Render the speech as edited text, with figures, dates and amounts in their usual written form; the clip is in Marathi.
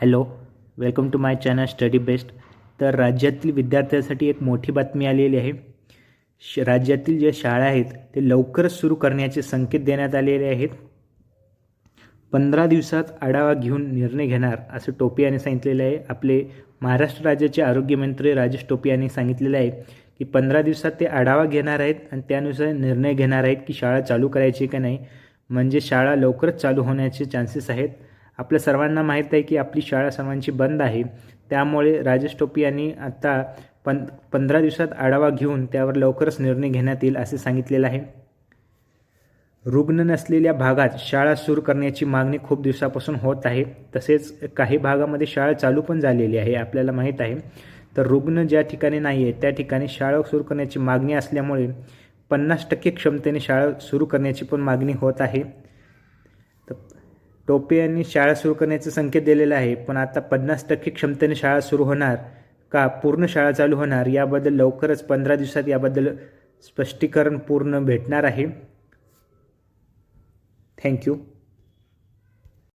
Hello, welcome to my channel study best. तर राज्यातील विद्यार्थ्यांसाठी एक मोठी बातमी आलेली आहे. राज्यातील ज्या शाळा आहेत ते लवकरच सुरू करण्याचे संकेत देण्यात आलेले आहेत. 15 दिवसात आढावा घेऊन निर्णय घेणार असं टोपे यांनी सांगितलेलं आहे. आपले महाराष्ट्र राज्याचे आरोग्यमंत्री राजेश टोपे यांनी सांगितलेलं आहे की 15 दिवसात ते आढावा घेणार आहेत आणि त्यानुसार निर्णय घेणार आहेत की शाळा चालू करायची का नाही. म्हणजे शाळा लवकरच चालू होण्याचे चान्सेस आहेत. आपल्या सर्वांना माहीत आहे की आपली शाळा सर्वांची बंद आहे. त्यामुळे राजेश टोपे यांनी आता 15 दिवसात आढावा घेऊन त्यावर लवकरच निर्णय घेण्यात येईल असे सांगितलेलं आहे. रुग्ण नसलेल्या भागात शाळा सुरू करण्याची मागणी खूप दिवसापासून होत आहे. तसेच काही भागामध्ये शाळा चालू पण झालेली आहे, आपल्याला माहीत आहे. तर रुग्ण ज्या ठिकाणी नाही आहे त्या ठिकाणी शाळा सुरू करण्याची मागणी असल्यामुळे 50% क्षमतेने शाळा सुरू करण्याची पण मागणी होत आहे. तर टोपे यांनी शाळा सुरू करण्याचे संकेत दिलेला आहे, पण आता 50% क्षमतेने शाळा सुरू होणार का पूर्ण शाळा चालू होणार याबद्दल लवकरच 15 दिवसात याबद्दल स्पष्टीकरण पूर्ण भेटणार आहे. थँक्यू.